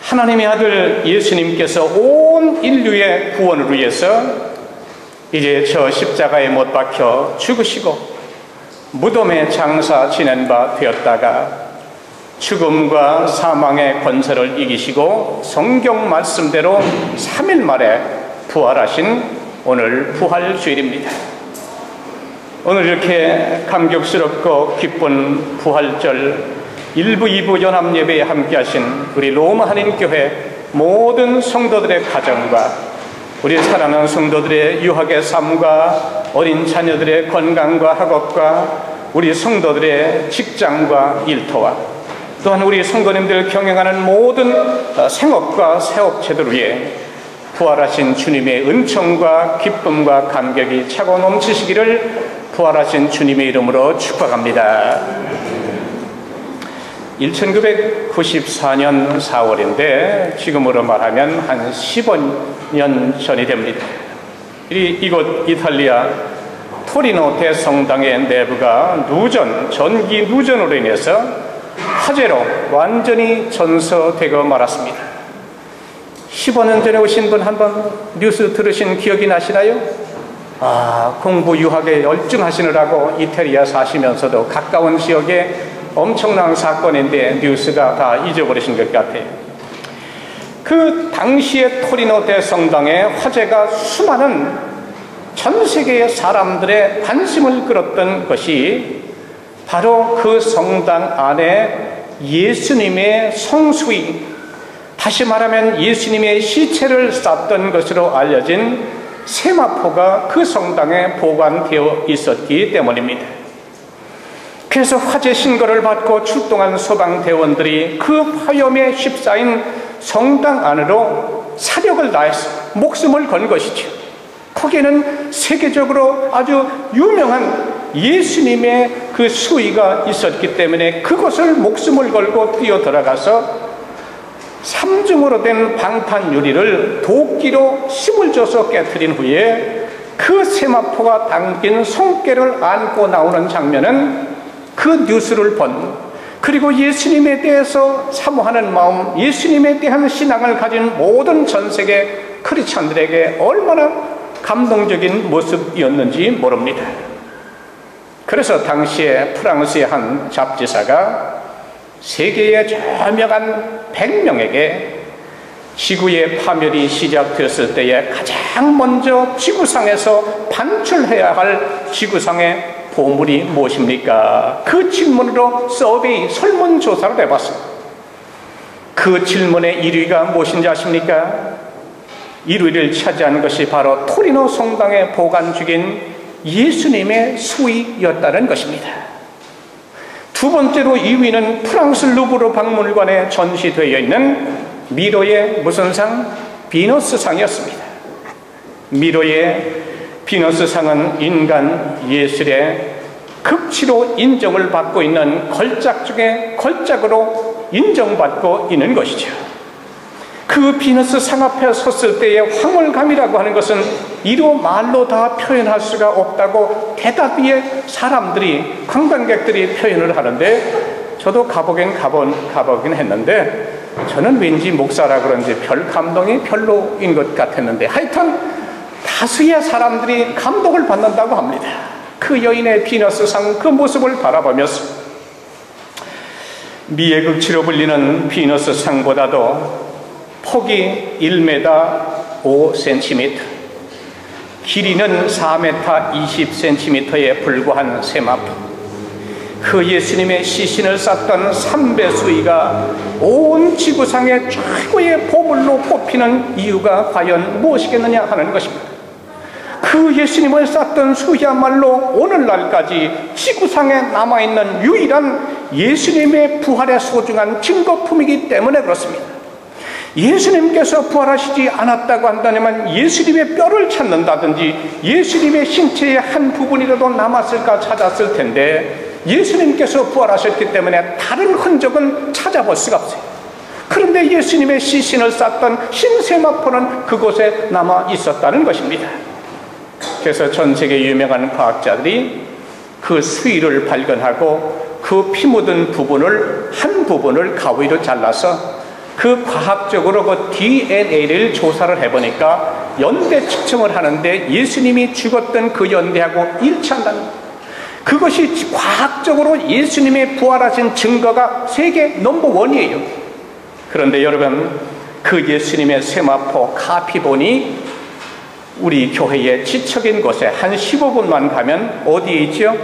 하나님의 아들 예수님께서 온 인류의 구원을 위해서 이제 저 십자가에 못 박혀 죽으시고 무덤에 장사 지낸 바 되었다가 죽음과 사망의 권세를 이기시고 성경 말씀대로 3일 만에 부활하신 오늘 부활주일입니다. 오늘 이렇게 감격스럽고 기쁜 부활절 1부, 2부 연합예배에 함께하신 우리 로마 한인교회 모든 성도들의 가정과 우리 사랑하는 성도들의 유학의 삶과 어린 자녀들의 건강과 학업과 우리 성도들의 직장과 일터와 또한 우리 성도님들 경영하는 모든 생업과 사업체들 위해 부활하신 주님의 은총과 기쁨과 감격이 차고 넘치시기를 부활하신 주님의 이름으로 축복합니다. 1994년 4월인데 지금으로 말하면 한 15년 전이 됩니다. 이곳 이탈리아 토리노 대성당의 내부가 전기 누전으로 인해서 화재로 완전히 전소되고 말았습니다. 15년 전에 오신 분 한번 뉴스 들으신 기억이 나시나요? 공부 유학에 열중하시느라고 이태리에 사시면서도 가까운 지역에 엄청난 사건인데 뉴스가 다 잊어버리신 것 같아요. 그 당시에 토리노 대성당의 화재가 수많은 전 세계의 사람들의 관심을 끌었던 것이 바로 그 성당 안에 예수님의 성수이, 다시 말하면 예수님의 시체를 쌌던 것으로 알려진 세마포가 그 성당에 보관되어 있었기 때문입니다. 그래서 화재 신고를 받고 출동한 소방대원들이 그 화염에 휩싸인 성당 안으로 사력을 다해서 목숨을 건 것이죠. 거기에는 세계적으로 아주 유명한 예수님의 그 수의가 있었기 때문에 그것을 목숨을 걸고 뛰어들어가서 3중으로 된 방탄 유리를 도끼로 힘을 줘서 깨트린 후에 그 세마포가 당긴 손깨를 안고 나오는 장면은 그 뉴스를 본, 그리고 예수님에 대해서 사모하는 마음, 예수님에 대한 신앙을 가진 모든 전 세계 크리스찬들에게 얼마나 감동적인 모습이었는지 모릅니다. 그래서 당시에 프랑스의 한 잡지사가 세계의 유명한 100명에게 지구의 파멸이 시작되었을 때에 가장 먼저 지구상에서 반출해야 할 지구상의 보물이 무엇입니까? 그 질문으로 서베이 설문조사를 해봤습니다. 그 질문의 1위가 무엇인지 아십니까? 1위를 차지한 것이 바로 토리노 성당에 보관 중인 예수님의 수의였다는 것입니다. 두 번째로 2위는 프랑스 루브르 박물관에 전시되어 있는 미로의 무슨 상? 비너스 상이었습니다. 미로의 비너스 상은 인간 예술의 극치로 인정을 받고 있는 걸작 중에 걸작으로 인정받고 있는 것이죠. 그 비너스 상 앞에 섰을 때의 황홀감이라고 하는 것은 이로 말로 다 표현할 수가 없다고 대다수의 사람들이, 관광객들이 표현을 하는데, 저도 가보긴 했는데 저는 왠지 목사라 그런지 별 감동이 별로인 것 같았는데, 하여튼 다수의 사람들이 감동을 받는다고 합니다. 그 여인의 비너스 상 그 모습을 바라보면서 미의 극치로 불리는 비너스 상보다도 폭이 1m 5cm, 길이는 4m 20cm에 불과한 세마포, 그 예수님의 시신을 쌌던 삼배수의가 온 지구상의 최고의 보물로 꼽히는 이유가 과연 무엇이겠느냐 하는 것입니다. 그 예수님을 쌌던 수야말로 오늘날까지 지구상에 남아있는 유일한 예수님의 부활의 소중한 증거품이기 때문에 그렇습니다. 예수님께서 부활하시지 않았다고 한다면 예수님의 뼈를 찾는다든지 예수님의 신체의 한 부분이라도 남았을까 찾았을 텐데, 예수님께서 부활하셨기 때문에 다른 흔적은 찾아볼 수가 없어요. 그런데 예수님의 시신을 쌌던 신세마포는 그곳에 남아 있었다는 것입니다. 그래서 전 세계 유명한 과학자들이 그 수의를 발견하고 그 피 묻은 부분을, 한 부분을 가위로 잘라서 그 과학적으로 그 DNA를 조사를 해보니까 연대 측정을 하는데 예수님이 죽었던 그 연대하고 일치한다는 거예요. 그것이 과학적으로 예수님의 부활하신 증거가 세계 넘버원이에요. 그런데 여러분, 그 예수님의 세마포 카피본이 우리 교회의 지척인 곳에 한 15분만 가면 어디에 있죠?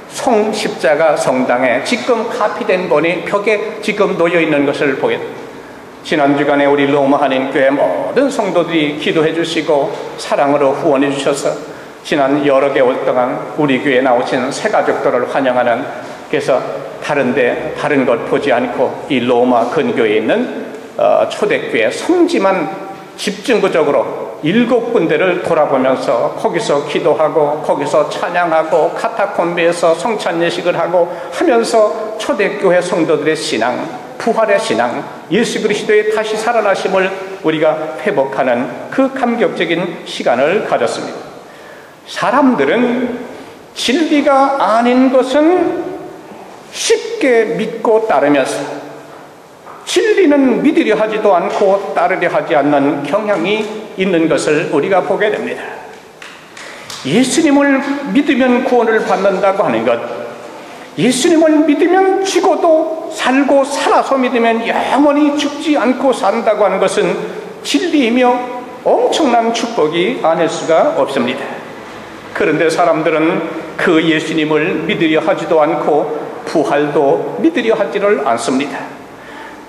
성십자가 성당에 지금 카피된 본이 벽에 지금 놓여 있는 것을 보게 됩니다. 지난 주간에 우리 로마 한인교회 모든 성도들이 기도해 주시고 사랑으로 후원해 주셔서 지난 여러 개월 동안 우리 교회에 나오신 새 가족들을 환영하는, 그래서 다른 것 보지 않고 이 로마 근교에 있는 초대교회 성지만 집중적으로 7군데를 돌아보면서 거기서 기도하고 거기서 찬양하고 카타콤비에서 성찬 예식을 하고 하면서 초대교회 성도들의 신앙, 부활의 신앙, 예수 그리스도의 다시 살아나심을 우리가 회복하는 그 감격적인 시간을 가졌습니다. 사람들은 진리가 아닌 것은 쉽게 믿고 따르면서 진리는 믿으려 하지도 않고 따르려 하지 않는 경향이 있는 것을 우리가 보게 됩니다. 예수님을 믿으면 구원을 받는다고 하는 것, 예수님을 믿으면 죽어도 살고 살아서 믿으면 영원히 죽지 않고 산다고 하는 것은 진리이며 엄청난 축복이 아닐 수가 없습니다. 그런데 사람들은 그 예수님을 믿으려 하지도 않고 부활도 믿으려 하지를 않습니다.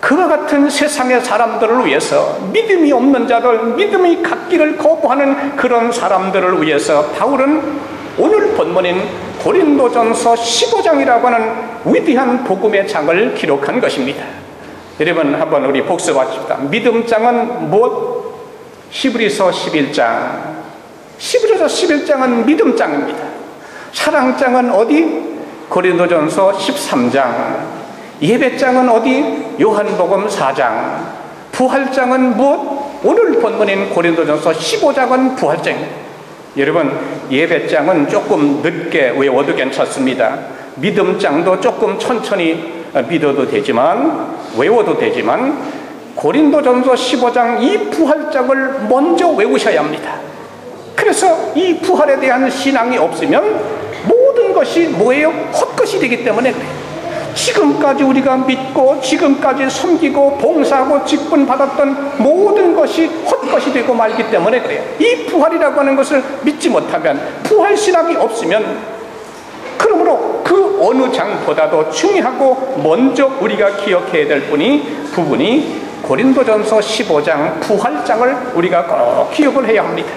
그와 같은 세상의 사람들을 위해서, 믿음이 없는 자들, 믿음이 갖기를 거부하는 그런 사람들을 위해서 바울은 오늘 본문인 고린도전서 15장이라고 하는 위대한 복음의 장을 기록한 것입니다. 여러분, 한번 우리 복습합시다. 믿음장은 무엇? 히브리서 11장. 히브리서 11장은 믿음장입니다. 사랑장은 어디? 고린도전서 13장. 예배장은 어디? 요한복음 4장. 부활장은 무엇? 오늘 본문인 고린도전서 15장은 부활장입니다. 여러분, 예배장은 조금 늦게 외워도 괜찮습니다. 믿음장도 조금 천천히 믿어도 되지만, 외워도 되지만, 고린도전서 15장 이 부활장을 먼저 외우셔야 합니다. 그래서 이 부활에 대한 신앙이 없으면 모든 것이 뭐예요? 헛것이 되기 때문에 그래요. 지금까지 우리가 믿고 지금까지 섬기고 봉사하고 직분 받았던 모든 것이 헛것이 되고 말기 때문에 그래요. 이 부활이라고 하는 것을 믿지 못하면, 부활 신앙이 없으면, 그러므로 그 어느 장보다도 중요하고 먼저 우리가 기억해야 될 부분이 고린도전서 15장 부활장을 우리가 꼭 기억을 해야 합니다.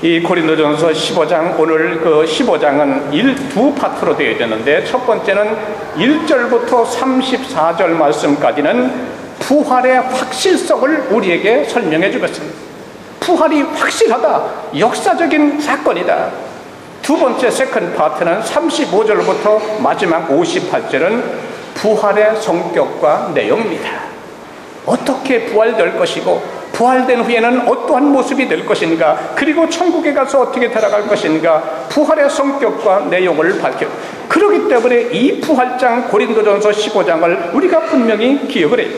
이 고린도전서 15장, 오늘 그 15장은 두 파트로 되어 있는데, 첫 번째는 1절부터 34절 말씀까지는 부활의 확실성을 우리에게 설명해 주겠습니다. 부활이 확실하다, 역사적인 사건이다. 두 번째 세컨드 파트는 35절부터 마지막 58절은 부활의 성격과 내용입니다. 어떻게 부활될 것이고, 부활된 후에는 어떠한 모습이 될 것인가, 그리고 천국에 가서 어떻게 들어갈 것인가, 부활의 성격과 내용을 밝혀요. 그렇기 때문에 이 부활장 고린도전서 15장을 우리가 분명히 기억을 해요.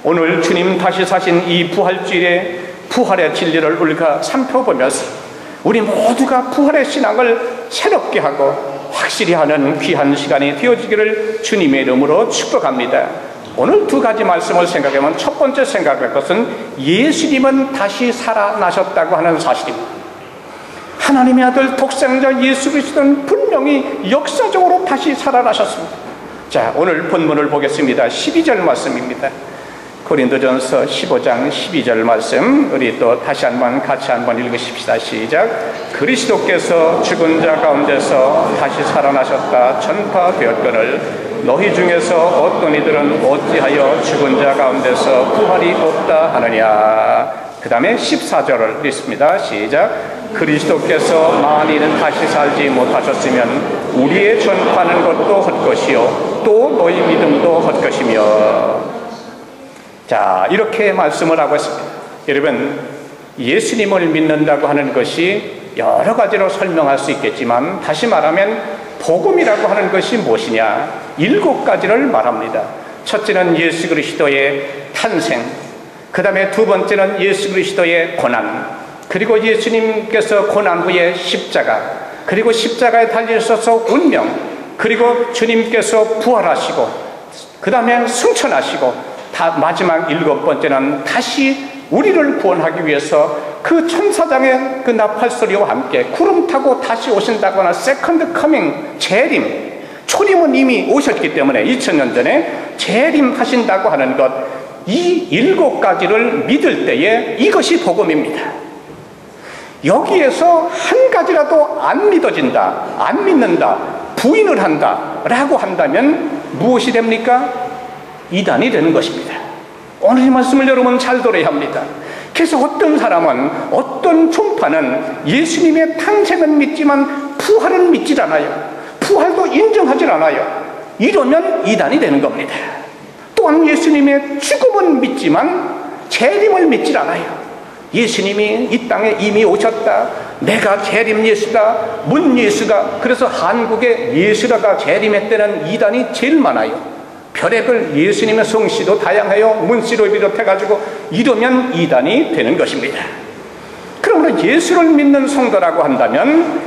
오늘 주님 다시 사신 이 부활주일에 부활의 진리를 우리가 살펴보면서 우리 모두가 부활의 신앙을 새롭게 하고 확실히 하는 귀한 시간이 되어지기를 주님의 이름으로 축복합니다. 오늘 두 가지 말씀을 생각하면, 첫 번째 생각할 것은 예수님은 다시 살아나셨다고 하는 사실입니다. 하나님의 아들 독생자 예수 그리스도는 분명히 역사적으로 다시 살아나셨습니다. 자, 오늘 본문을 보겠습니다. 12절 말씀입니다. 고린도전서 15장 12절 말씀, 우리 또 다시 같이 한번 읽으십시다. 시작. 그리스도께서 죽은 자 가운데서 다시 살아나셨다 전파되었거늘 너희 중에서 어떤 이들은 어찌하여 죽은 자 가운데서 부활이 없다 하느냐. 그 다음에 14절을 읽습니다. 시작. 그리스도께서 만일은 다시 살지 못하셨으면 우리의 전파하는 것도 헛것이요 또 너희 믿음도 헛것이며. 자, 이렇게 말씀을 하고 있습니다. 여러분, 예수님을 믿는다고 하는 것이 여러 가지로 설명할 수 있겠지만, 다시 말하면 복음이라고 하는 것이 무엇이냐? 7가지를 말합니다. 첫째는 예수 그리스도의 탄생, 그 다음에 두 번째는 예수 그리스도의 고난, 그리고 예수님께서 고난 후에 십자가, 그리고 십자가에 달리셔서 운명, 그리고 주님께서 부활하시고, 그 다음에 승천하시고, 마지막 일곱 번째는 다시 우리를 구원하기 위해서 그 천사장의 그 나팔소리와 함께 구름 타고 다시 오신다고 하는 세컨드 커밍, 재림, 초림은 이미 오셨기 때문에 2000년 전에 재림하신다고 하는 것, 이 일곱 가지를 믿을 때에 이것이 복음입니다. 여기에서 한 가지라도 안 믿어진다, 안 믿는다, 부인을 한다 라고 한다면 무엇이 됩니까? 이단이 되는 것입니다. 오늘 이 말씀을 여러분 잘 들어야 합니다. 그래서 어떤 사람은, 어떤 종파는 예수님의 탄생은 믿지만 부활은 믿질 않아요. 부활도 인정하지 않아요. 이러면 이단이 되는 겁니다. 또한 예수님의 죽음은 믿지만 재림을 믿질 않아요. 예수님이 이 땅에 이미 오셨다, 내가 재림 예수다, 문 예수가, 그래서 한국에 예수라가 재림했다는 이단이 제일 많아요. 별의별 예수님의 성씨도 다양해요. 문씨로 비롯해가지고 이러면 이단이 되는 것입니다. 그러므로 예수를 믿는 성도라고 한다면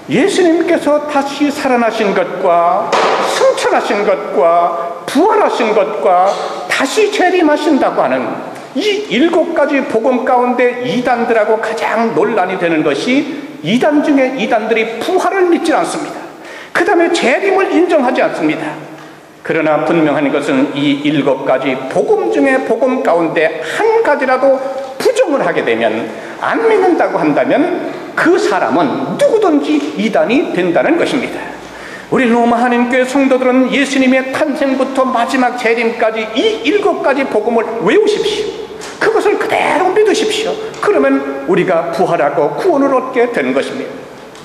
예수님께서 다시 살아나신 것과 승천하신 것과 부활하신 것과 다시 재림하신다고 하는 이 일곱 가지 복음 가운데 이단들하고 가장 논란이 되는 것이, 이단 중에 이단들이 부활을 믿지 않습니다. 그 다음에 재림을 인정하지 않습니다. 그러나 분명한 것은 이 일곱 가지 복음 중에 복음 가운데 한 가지라도 부정을 하게 되면, 안 믿는다고 한다면 그 사람은 누구든지 이단이 된다는 것입니다. 우리 로마 한인교회 성도들은 예수님의 탄생부터 마지막 재림까지 이 일곱 가지 복음을 외우십시오. 그것을 그대로 믿으십시오. 그러면 우리가 부활하고 구원을 얻게 되는 것입니다.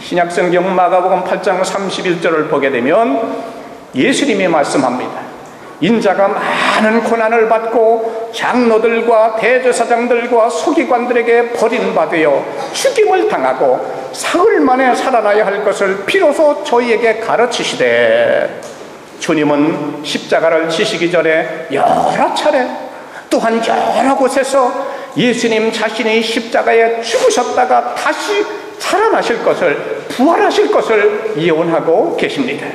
신약성경 마가복음 8장 31절을 보게 되면 예수님이 말씀합니다. 인자가 많은 고난을 받고 장로들과 대제사장들과 서기관들에게 버림받으여 죽임을 당하고 사흘 만에 살아나야 할 것을 비로소 저희에게 가르치시되, 주님은 십자가를 지시기 전에 여러 차례, 또한 여러 곳에서 예수님 자신이 십자가에 죽으셨다가 다시 살아나실 것을, 부활하실 것을 예언하고 계십니다.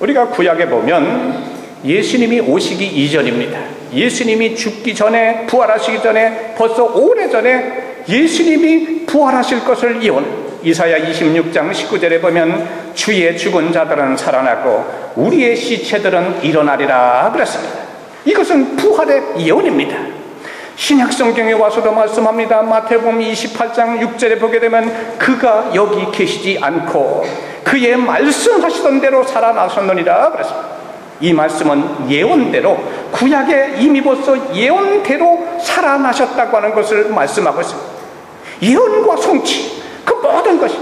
우리가 구약에 보면 예수님이 오시기 이전입니다. 예수님이 죽기 전에, 부활하시기 전에 벌써 오래전에 예수님이 부활하실 것을 예언, 이사야 26장 19절에 보면 주의 죽은 자들은 살아나고 우리의 시체들은 일어나리라 그랬습니다. 이것은 부활의 예언입니다. 신약성경에 와서도 말씀합니다. 마태복음 28장 6절에 보게 되면 그가 여기 계시지 않고 그의 말씀하시던 대로 살아나셨느니라 그랬습니다. 이 말씀은 예언대로, 구약에 이미 벌써 예언대로 살아나셨다고 하는 것을 말씀하고 있습니다. 예언과 성취, 그 모든 것이.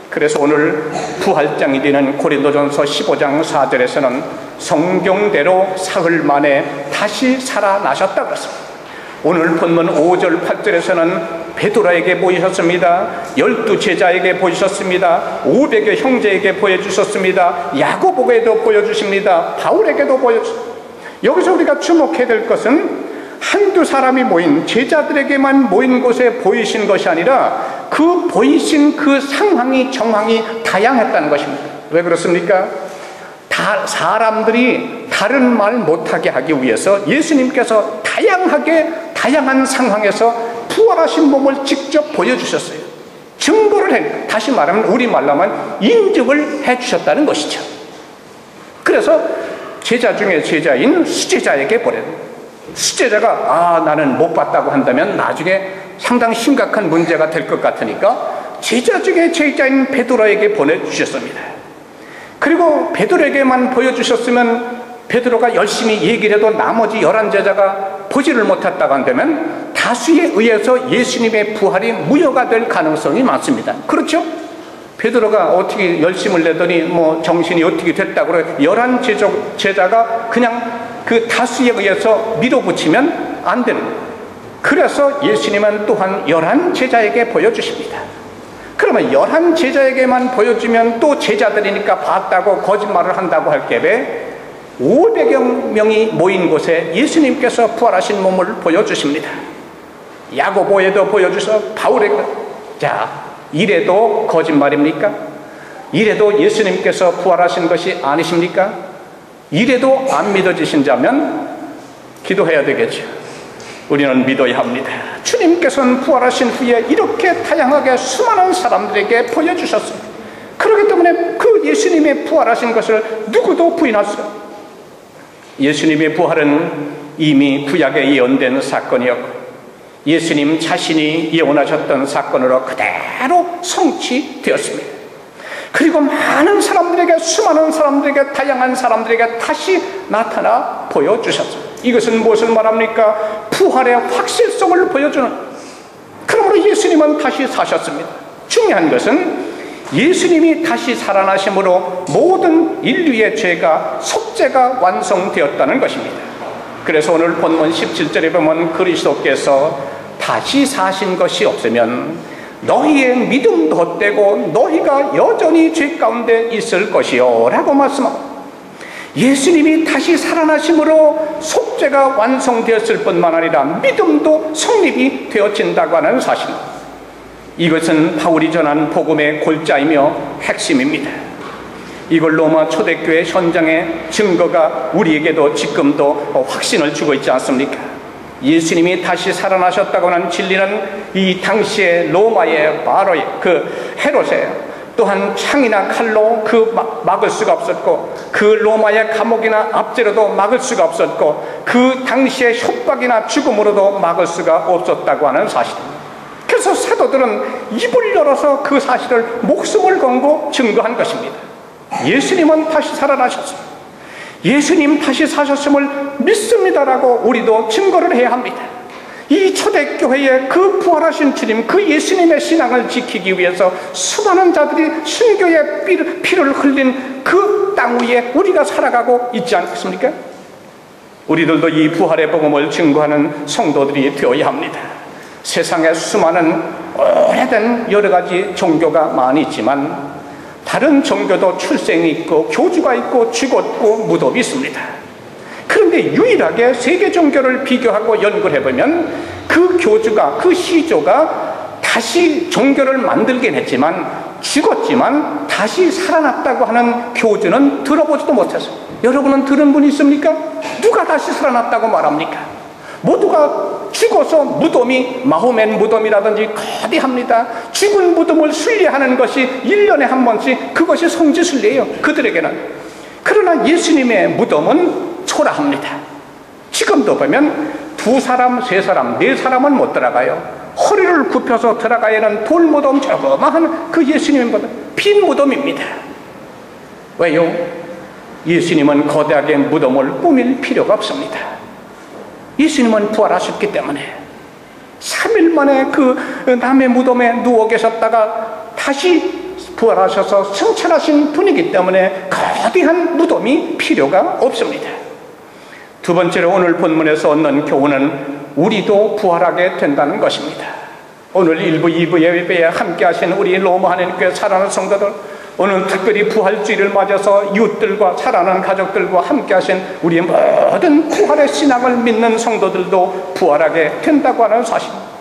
그래서 오늘 부활장이 되는 고린도전서 15장 4절에서는 성경대로 사흘 만에 다시 살아나셨다고 했습니다. 오늘 본문 5절 8절에서는 베드로에게 보이셨습니다. 12 제자에게 보이셨습니다. 500여 형제에게 보여주셨습니다. 야고보에도 보여주십니다. 바울에게도 보여주십니다. 여기서 우리가 주목해야 될 것은 한두 사람이 모인, 제자들에게만 모인 곳에 보이신 것이 아니라 그 보이신 그 상황이, 정황이 다양했다는 것입니다. 왜 그렇습니까? 사람들이 다른 말 못하게 하기 위해서 예수님께서 다양한 상황에서 부활하신 몸을 직접 보여주셨어요. 증거를 해, 다시 말하면 우리말로 하면 인증을 해주셨다는 것이죠. 그래서 제자 중에 제자인 수제자에게 보내요. 수제자가 나는 못 봤다고 한다면 나중에 상당히 심각한 문제가 될 것 같으니까 제자 중에 제자인 베드로에게 보내주셨습니다. 그리고 베드로에게만 보여주셨으면 베드로가 열심히 얘기를 해도 나머지 11제자가 보지를 못했다고 한다면 다수에 의해서 예수님의 부활이 무효가 될 가능성이 많습니다. 그렇죠? 베드로가 어떻게 열심을 내더니 정신이 어떻게 됐다고 그래. 11제자가 그냥 그 다수에 의해서 밀어붙이면 안 되는 거예요. 그래서 예수님은 또한 11제자에게 보여주십니다. 그러면 11제자에게만 보여주면 또 제자들이니까 봤다고 거짓말을 한다고 할 게에 500여 명이 모인 곳에 예수님께서 부활하신 몸을 보여주십니다. 야고보에도 보여주셔 바울에게. 자, 이래도 거짓말입니까? 이래도 예수님께서 부활하신 것이 아니십니까? 이래도 안 믿어지신다면 기도해야 되겠죠. 우리는 믿어야 합니다. 주님께서는 부활하신 후에 이렇게 다양하게 수많은 사람들에게 보여주셨습니다. 그렇기 때문에 그 예수님의 부활하신 것을 누구도 부인할 수 없습니다. 예수님의 부활은 이미 구약에 예언된 사건이었고 예수님 자신이 예언하셨던 사건으로 그대로 성취되었습니다. 그리고 많은 사람들에게, 수많은 사람들에게, 다양한 사람들에게 다시 나타나 보여주셨습니다. 이것은 무엇을 말합니까? 부활의 확실성을 보여주는. 그러므로 예수님은 다시 사셨습니다. 중요한 것은 예수님이 다시 살아나심으로 모든 인류의 죄가 속죄가 완성되었다는 것입니다. 그래서 오늘 본문 17절에 보면 그리스도께서 다시 사신 것이 없으면 너희의 믿음도 헛되고 너희가 여전히 죄 가운데 있을 것이요 라고 말씀합니다. 예수님이 다시 살아나심으로 속죄가 완성되었을 뿐만 아니라 믿음도 성립이 되어진다고 하는 사실입니다. 이것은 바울이 전한 복음의 골자이며 핵심입니다. 이걸 로마 초대교회 현장의 증거가 우리에게도 지금도 확신을 주고 있지 않습니까? 예수님이 다시 살아나셨다고 하는 진리는 이 당시에 로마의 바로의 그 헤롯에 또한 창이나 칼로 막을 수가 없었고 그 로마의 감옥이나 압제로도 막을 수가 없었고 그 당시의 협박이나 죽음으로도 막을 수가 없었다고 하는 사실입니다. 그래서 사도들은 입을 열어서 그 사실을 목숨을 걸고 증거한 것입니다. 예수님은 다시 살아나셨습니다. 예수님 다시 사셨음을 믿습니다라고 우리도 증거를 해야 합니다. 이 초대교회의 그 부활하신 주님, 그 예수님의 신앙을 지키기 위해서 수많은 자들이 순교의 피를 흘린 그 땅 위에 우리가 살아가고 있지 않겠습니까? 우리들도 이 부활의 복음을 증거하는 성도들이 되어야 합니다. 세상에 수많은 오래된 여러 가지 종교가 많이 있지만 다른 종교도 출생이 있고 교주가 있고 죽었고 무덤이 있습니다. 그런데 유일하게 세계 종교를 비교하고 연구를 해보면 그 교주가, 그 시조가 다시 종교를 만들긴 했지만 죽었지만 다시 살아났다고 하는 교주는 들어보지도 못했어요. 여러분은 들은 분 있습니까? 누가 다시 살아났다고 말합니까? 모두가 죽어서 무덤이 마호멘 무덤이라든지 거대합니다. 죽은 무덤을 순례하는 것이 1년에 한 번씩 그것이 성지순례예요. 그들에게는. 그러나 예수님의 무덤은 초라합니다. 지금도 보면 2사람, 3사람, 4사람은 못 들어가요. 허리를 굽혀서 들어가야 하는 돌무덤 조그마한 그 예수님의 무덤, 빈 무덤입니다. 왜요? 예수님은 거대하게 무덤을 꾸밀 필요가 없습니다. 예수님은 부활하셨기 때문에 3일 만에 그 남의 무덤에 누워 계셨다가 다시 부활하셔서 승천하신 분이기 때문에 거대한 무덤이 필요가 없습니다. 두 번째로 오늘 본문에서 얻는 교훈은 우리도 부활하게 된다는 것입니다. 오늘 1부, 2부 예배에 함께 하신 우리 로마 하나님교회 사랑하는 성도들, 오늘 특별히 부활주의를 맞아서 이웃들과 사랑하는 가족들과 함께 하신 우리의 모든 부활의 신앙을 믿는 성도들도 부활하게 된다고 하는 사실입니다.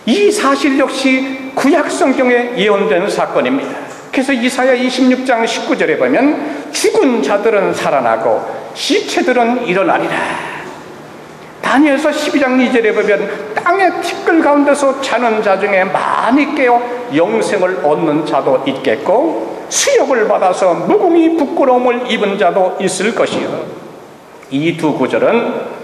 이 사실 역시 구약 성경에 예언된 사건입니다. 그래서 이사야 26장 19절에 보면 죽은 자들은 살아나고 시체들은 일어나리라. 다니엘서 12장 2절에 보면 땅의 티끌 가운데서 자는 자 중에 많이 깨어 영생을 얻는 자도 있겠고 수욕을 받아서 무궁히 부끄러움을 입은 자도 있을 것이요. 이 두 구절은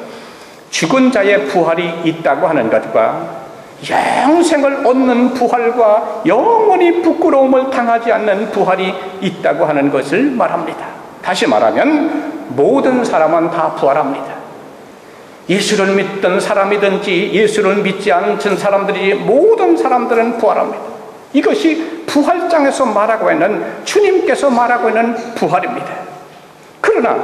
죽은 자의 부활이 있다고 하는 것과 영생을 얻는 부활과 영원히 부끄러움을 당하지 않는 부활이 있다고 하는 것을 말합니다. 다시 말하면 모든 사람은 다 부활합니다. 예수를 믿던 사람이든지 예수를 믿지 않은 사람들이 모든 사람들은 부활합니다. 이것이 부활장에서 말하고 있는 주님께서 말하고 있는 부활입니다. 그러나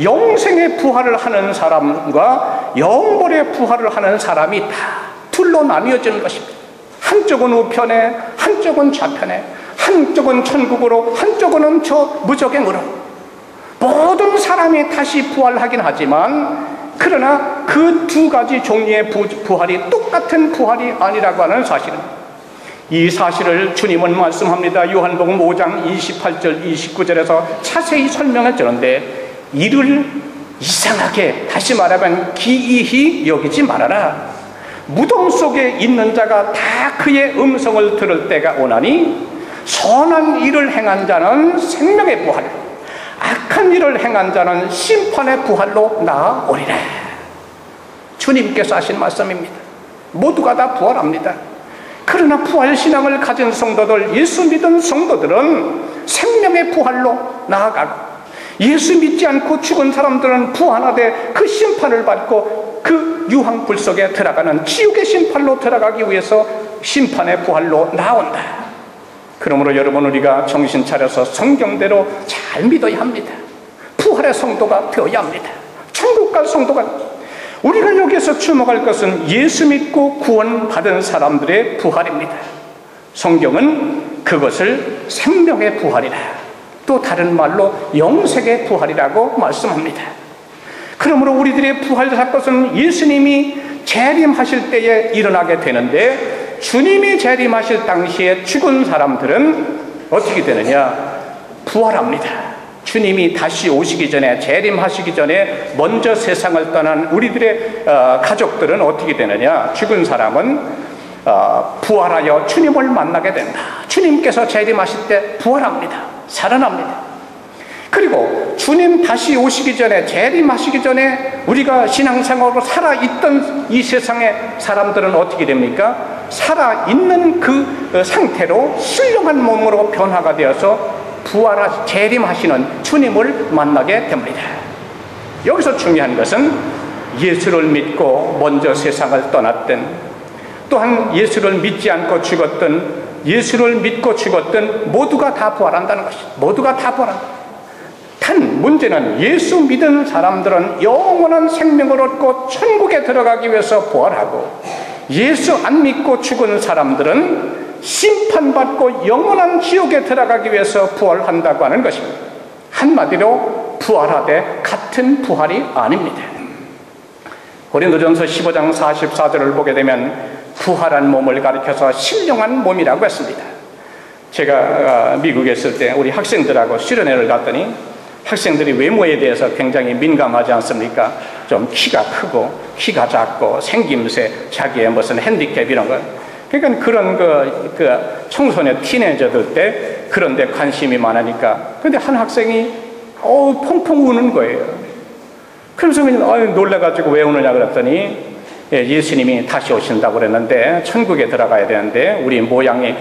영생의 부활을 하는 사람과 영벌의 부활을 하는 사람이 다 둘로 나뉘어지는 것입니다. 한쪽은 우편에, 한쪽은 좌편에, 한쪽은 천국으로, 한쪽은 저 무적행으로. 모든 사람이 다시 부활하긴 하지만 그러나 그 두 가지 종류의 부활이 똑같은 부활이 아니라고 하는 사실입니다. 이 사실을 주님은 말씀합니다. 요한복음 5장 28절 29절에서 자세히 설명해 주는데, 이를 이상하게, 다시 말하면 기이히 여기지 말아라. 무덤 속에 있는 자가 다 그의 음성을 들을 때가 오나니 선한 일을 행한 자는 생명의 부활, 악한 일을 행한 자는 심판의 부활로 나아오리라. 주님께서 하신 말씀입니다. 모두가 다 부활합니다. 그러나 부활신앙을 가진 성도들, 예수 믿은 성도들은 생명의 부활로 나아가고, 예수 믿지 않고 죽은 사람들은 부활하되 그 심판을 받고 그 유황불 속에 들어가는 지옥의 심판로 들어가기 위해서 심판의 부활로 나온다. 그러므로 여러분, 우리가 정신 차려서 성경대로 잘 믿어야 합니다. 부활의 성도가 되어야 합니다. 천국 갈 성도가. 우리가 여기서 주목할 것은 예수 믿고 구원받은 사람들의 부활입니다. 성경은 그것을 생명의 부활이라, 또 다른 말로 영생의 부활이라고 말씀합니다. 그러므로 우리들의 부활 사건은 예수님이 재림하실 때에 일어나게 되는데, 주님이 재림하실 당시에 죽은 사람들은 어떻게 되느냐? 부활합니다. 주님이 다시 오시기 전에, 재림하시기 전에 먼저 세상을 떠난 우리들의 가족들은 어떻게 되느냐? 죽은 사람은 부활하여 주님을 만나게 된다. 주님께서 재림하실 때 부활합니다. 살아납니다. 그리고 주님 다시 오시기 전에, 재림하시기 전에 우리가 신앙생활로 살아있던 이 세상의 사람들은 어떻게 됩니까? 살아있는 그 상태로 신령한 몸으로 변화가 되어서 재림하시는 주님을 만나게 됩니다. 여기서 중요한 것은 예수를 믿고 먼저 세상을 떠났던, 또한 예수를 믿지 않고 죽었던, 예수를 믿고 죽었던 모두가 다 부활한다는 것이죠. 모두가 다 부활한다. 단 문제는 예수 믿은 사람들은 영원한 생명을 얻고 천국에 들어가기 위해서 부활하고, 예수 안 믿고 죽은 사람들은 심판받고 영원한 지옥에 들어가기 위해서 부활한다고 하는 것입니다. 한마디로 부활하되 같은 부활이 아닙니다. 고린도전서 15장 44절을 보게 되면 부활한 몸을 가리켜서 신령한 몸이라고 했습니다. 제가 미국에 있을 때 우리 학생들하고 수련회를 갔더니 학생들이 외모에 대해서 굉장히 민감하지 않습니까? 좀 키가 크고 키가 작고 생김새, 자기의 무슨 핸디캡 이런 거. 그러니까 그런 그 청소년 티네이저들 때 그런 데 관심이 많으니까. 근데 한 학생이 펑펑 우는 거예요. 그래서 그냥 놀라가지고 왜 우느냐 그랬더니, 예수님이 다시 오신다고 그랬는데 천국에 들어가야 되는데 우리 모양이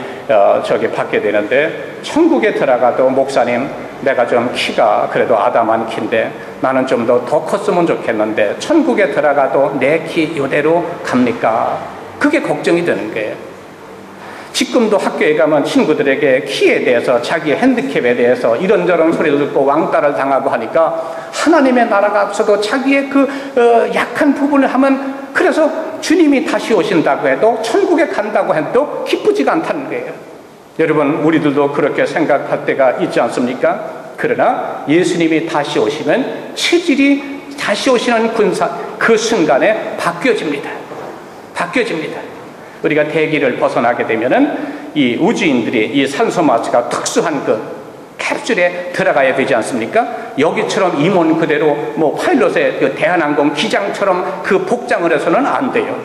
저기 받게 되는데, 천국에 들어가도 목사님 내가 좀 키가 그래도 아담한 키인데 나는 좀 더 컸으면 좋겠는데 천국에 들어가도 내 키 이대로 갑니까? 그게 걱정이 되는 거예요. 지금도 학교에 가면 친구들에게 키에 대해서, 자기 핸디캡에 대해서 이런저런 소리를 듣고 왕따를 당하고 하니까 하나님의 나라가 없어도 자기의 그 약한 부분을 하면, 그래서 주님이 다시 오신다고 해도 천국에 간다고 해도 기쁘지가 않다는 거예요. 여러분, 우리들도 그렇게 생각할 때가 있지 않습니까? 그러나 예수님이 다시 오시면 체질이 다시 오시는 그 순간에 바뀌어집니다. 우리가 대기를 벗어나게 되면은 이 우주인들이 이 산소 마스가 특수한 그 캡슐에 들어가야 되지 않습니까? 여기처럼 임원 그대로 파일럿의 그 대한항공 기장처럼 그 복장을 해서는 안 돼요.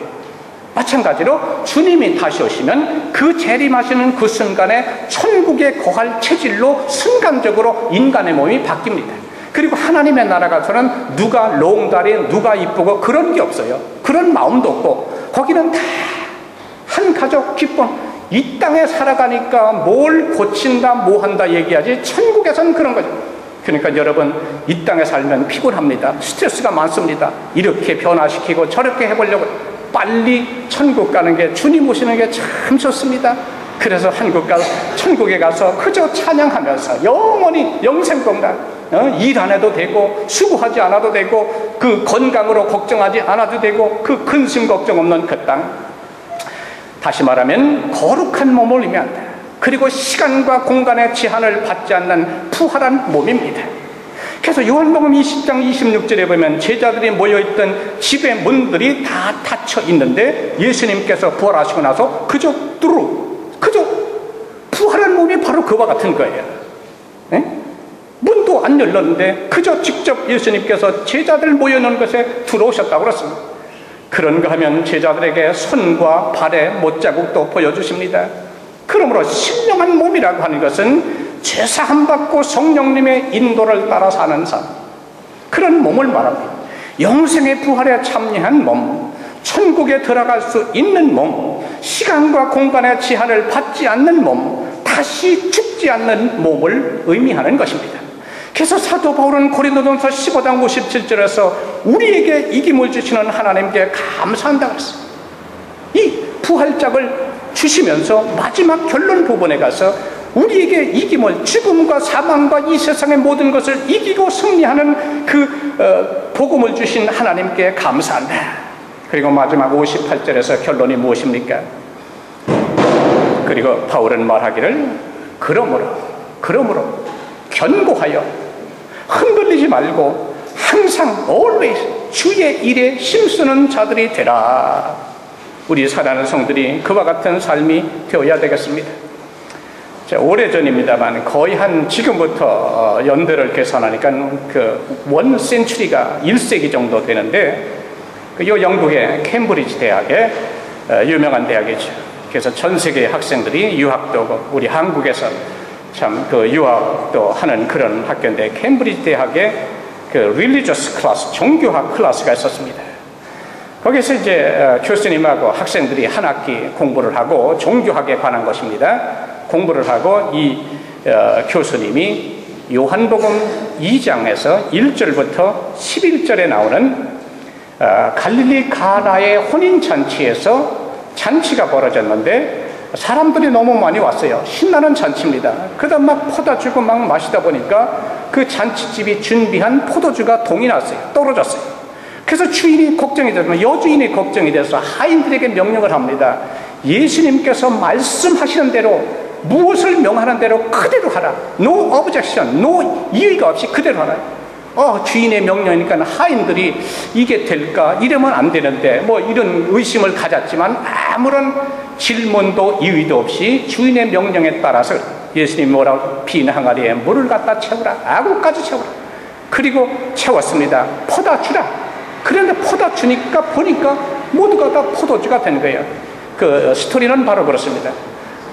마찬가지로 주님이 다시 오시면 그 재림하시는 그 순간에 천국에 거할 체질로 순간적으로 인간의 몸이 바뀝니다. 그리고 하나님의 나라 가서는 누가 롱다리, 누가 이쁘고 그런 게 없어요. 그런 마음도 없고, 거기는 다 한 가족 기쁨. 이 땅에 살아가니까 뭘 고친다 뭐 한다 얘기하지, 천국에서는 그런 거죠. 그러니까 여러분, 이 땅에 살면 피곤합니다. 스트레스가 많습니다. 이렇게 변화시키고 저렇게 해보려고. 빨리 천국 가는 게, 주님 오시는 게 참 좋습니다. 그래서 천국에 가서 그저 찬양하면서 영원히 영생 건강, 일 안 해도 되고 수고하지 않아도 되고 그 건강으로 걱정하지 않아도 되고 그 근심 걱정 없는 그 땅. 다시 말하면 거룩한 몸을 의미한다. 그리고 시간과 공간의 제한을 받지 않는 부활한 몸입니다. 그래서 요한복음 20장 26절에 보면 제자들이 모여있던 집의 문들이 다 닫혀 있는데 예수님께서 부활하시고 나서 그저 부활한 몸이 바로 그와 같은 거예요. 네? 문도 안 열렸는데 그저 직접 예수님께서 제자들 모여있는 것에 들어오셨다고 그랬습니다. 그런가 하면 제자들에게 손과 발의 못자국도 보여주십니다. 그러므로 신령한 몸이라고 하는 것은 죄사함 받고 성령님의 인도를 따라 사는 삶, 그런 몸을 말합니다. 영생의 부활에 참여한 몸, 천국에 들어갈 수 있는 몸, 시간과 공간의 제한을 받지 않는 몸, 다시 죽지 않는 몸을 의미하는 것입니다. 그래서 사도 바울은 고린도전서 15장 57절에서 우리에게 이김을 주시는 하나님께 감사한다고 했어요. 이 부활작을 주시면서 마지막 결론 부분에 가서 우리에게 이김을, 죽음과 사망과 이 세상의 모든 것을 이기고 승리하는 그 복음을 주신 하나님께 감사한다. 그리고 마지막 58절에서 결론이 무엇입니까? 그리고 바울은 말하기를 그러므로 견고하여 흔들리지 말고 항상 always 주의 일에 힘쓰는 자들이 되라. 우리 사랑하는 성들이 그와 같은 삶이 되어야 되겠습니다. 오래전입니다만 거의 한 지금부터 연대를 계산하니까 그 1센츄리가 1세기 정도 되는데 이 영국의 캠브리지 대학에 유명한 대학이죠. 그래서 전 세계 학생들이 유학도 오고 우리 한국에서 참 그 유학도 하는 그런 학교인데 캠브리지 대학에 그 릴리저스 클래스, 종교학 클래스가 있었습니다. 거기서 이제 교수님하고 학생들이 한 학기 공부를 하고 종교학에 관한 것입니다. 공부를 하고 이 교수님이 요한복음 2장에서 1절부터 11절에 나오는 갈릴리 가나의 혼인잔치에서 잔치가 벌어졌는데 사람들이 너무 많이 왔어요. 신나는 잔치입니다. 그다음 막 포도 주고 막 마시다 보니까 그 잔치집이 준비한 포도주가 동이 났어요. 떨어졌어요. 그래서 주인이 걱정이 되면 여주인이 걱정이 돼서 하인들에게 명령을 합니다. 예수님께서 말씀하시는 대로 무엇을 명하는 대로 그대로 하라. No objection, no 이의가 없이 그대로 하라. 주인의 명령이니까 하인들이 이게 될까? 이러면 안 되는데 뭐 이런 의심을 가졌지만 아무런 질문도 이의도 없이 주인의 명령에 따라서 예수님이 뭐라고 빈 항아리에 물을 갖다 채우라. 아구까지 채우라. 그리고 채웠습니다. 퍼다 주라. 그런데 퍼다 주니까 보니까 모두가 다 포도주가 된 거예요. 그 스토리는 바로 그렇습니다.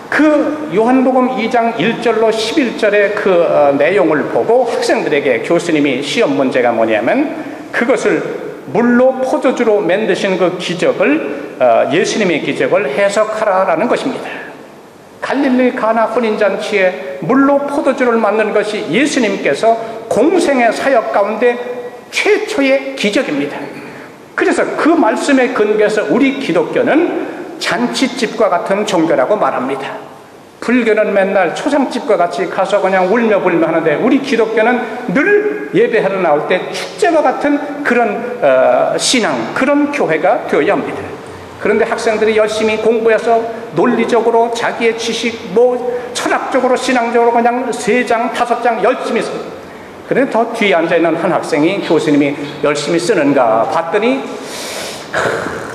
그 요한복음 2장 1절로 11절의 그 내용을 보고 학생들에게 교수님이 시험 문제가 뭐냐면 그것을 물로 포도주로 만드신 그 기적을 예수님의 기적을 해석하라라는 것입니다. 갈릴리 가나 혼인잔치에 물로 포도주를 만든 것이 예수님께서 공생의 사역 가운데 최초의 기적입니다. 그래서 그 말씀에 근거해서 우리 기독교는 잔치집과 같은 종교라고 말합니다. 불교는 맨날 초상집과 같이 가서 그냥 울며 불며 하는데 우리 기독교는 늘 예배하러 나올 때 축제와 같은 그런 신앙, 그런 교회가 되어야 합니다. 그런데 학생들이 열심히 공부해서 논리적으로 자기의 지식, 철학적으로, 신앙적으로 그냥 3장, 5장 열심히 씁니다. 그런데 더 뒤에 앉아있는 한 학생이 교수님이 열심히 쓰는가 봤더니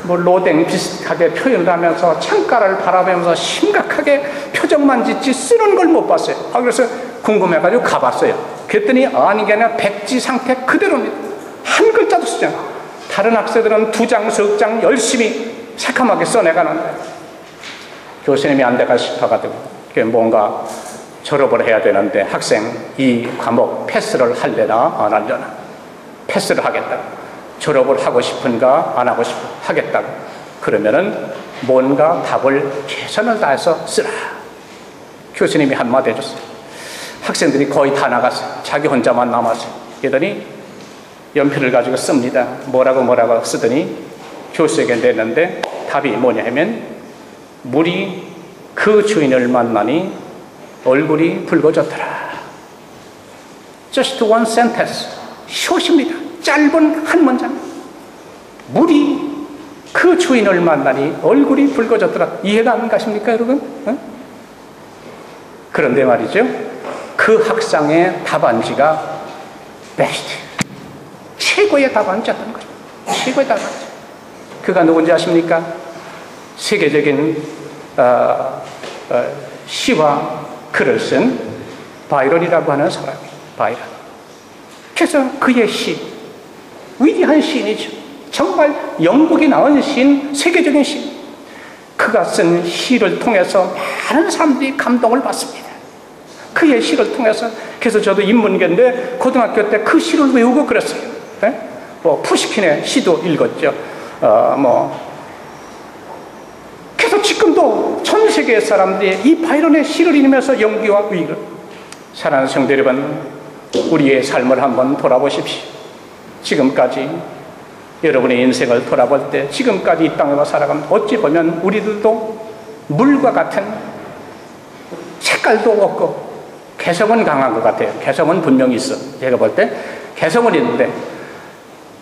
로댕 비슷하게 표현을 하면서 창가를 바라보면서 심각하게 표정만 짓지 쓰는 걸 못 봤어요. 그래서 궁금해가지고 가봤어요. 그랬더니 아니 게 아니라 백지 상태 그대로입니다. 한 글자도 쓰지 않아요. 다른 학생들은 2장, 3장 열심히 새카맣게 써내가는데 교수님이 안 돼가 싶어가지고 뭔가 졸업을 해야 되는데 학생 이 과목 패스를 할래나 안 할려나 패스를 하겠다. 졸업을 하고 싶은가 안 하고 하겠다고 그러면은 뭔가 답을 최선을 다해서 쓰라. 교수님이 한마디 해줬어요. 학생들이 거의 다 나갔어요. 자기 혼자만 남았어요. 그러더니 연필을 가지고 씁니다. 뭐라고 쓰더니 교수에게 냈는데 답이 뭐냐 하면 물이 그 주인을 만나니 얼굴이 붉어졌더라. Just one sentence. 숏입니다. 짧은 한 문장. 물이 그 주인을 만나니 얼굴이 붉어졌더라. 이해가 안 가십니까 여러분? 그런데 말이죠, 그 학상의 답안지가 베스트, 최고의 답안자였던 거예요. 최고의 답안자. 그가 누군지 아십니까? 세계적인 시와 글을 쓴 바이런이라고 하는 사람이에요. 바이런. 그래서 그의 시, 위대한 시인이죠. 정말 영국이 낳은 시인, 세계적인 시인. 그가 쓴 시를 통해서 많은 사람들이 감동을 받습니다. 그의 시를 통해서. 그래서 저도 인문계인데 고등학교 때 그 시를 외우고 그랬어요. 네? 푸시킨의 시도 읽었죠. 그래서 지금도 전 세계 사람들이 이 바이런의 시를 읽으면서 용기와 위기를. 사랑하는 성도 여러분, 우리의 삶을 한번 돌아보십시오. 지금까지 여러분의 인생을 돌아볼 때 지금까지 이 땅에 와 살아가면 어찌 보면 우리들도 물과 같은 색깔도 없고 개성은 강한 것 같아요. 개성은 분명히 있어. 제가 볼 때 개성은 있는데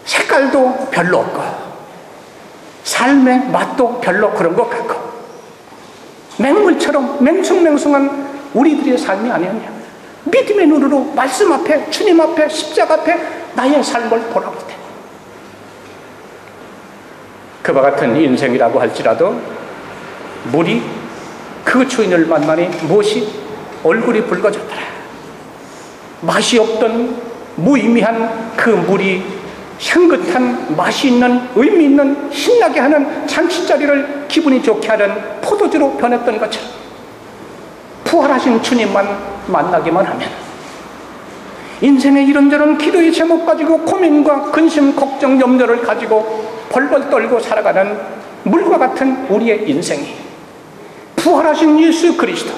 색깔도 별로 없고 삶의 맛도 별로 그런 것 같고 맹물처럼 맹숭맹숭한 우리들의 삶이 아니었냐. 믿음의 눈으로 말씀 앞에, 주님 앞에, 십자가 앞에 나의 삶을 돌아볼 때 그와 같은 인생이라고 할지라도 물이 그 주인을 만나니 무엇이 얼굴이 붉어졌더라. 맛이 없던 무의미한 그 물이 향긋한 맛이 있는 의미 있는 신나게 하는 잔치자리를 기분이 좋게 하는 포도주로 변했던 것처럼 부활하신 주님만 만나기만 하면 인생의 이런저런 기도의 제목 가지고 고민과 근심, 걱정, 염려를 가지고 벌벌 떨고 살아가는 물과 같은 우리의 인생이 부활하신 예수 그리스도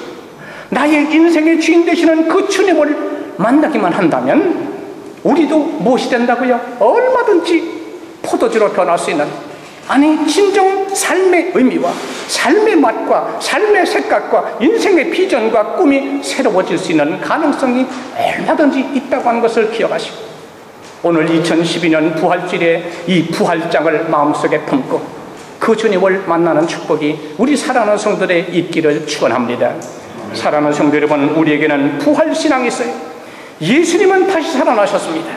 나의 인생의 주인 되시는 그 주님을 만나기만 한다면 우리도 무엇이 된다고요? 얼마든지 포도주로 변할 수 있는, 아니 진정 삶의 의미와 삶의 맛과 삶의 색깔과 인생의 비전과 꿈이 새로워질 수 있는 가능성이 얼마든지 있다고 하는 것을 기억하시고 오늘 2012년 부활절에 이 부활장을 마음속에 품고 그 주님을 만나는 축복이 우리 사랑하는 성도들의 있기를 축원합니다. 사랑하는 성도 여러분, 우리에게는 부활신앙이 있어요. 예수님은 다시 살아나셨습니다.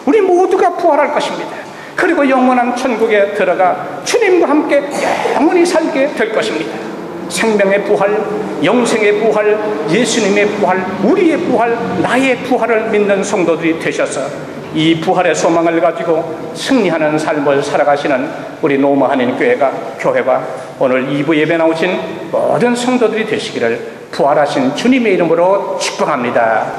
우리 모두가 부활할 것입니다. 그리고 영원한 천국에 들어가 주님과 함께 영원히 살게 될 것입니다. 생명의 부활, 영생의 부활, 예수님의 부활, 우리의 부활, 나의 부활을 믿는 성도들이 되셔서 이 부활의 소망을 가지고 승리하는 삶을 살아가시는 우리 노마 한인교회가 오늘 2부 예배 나오신 모든 성도들이 되시기를 부활하신 주님의 이름으로 축복합니다.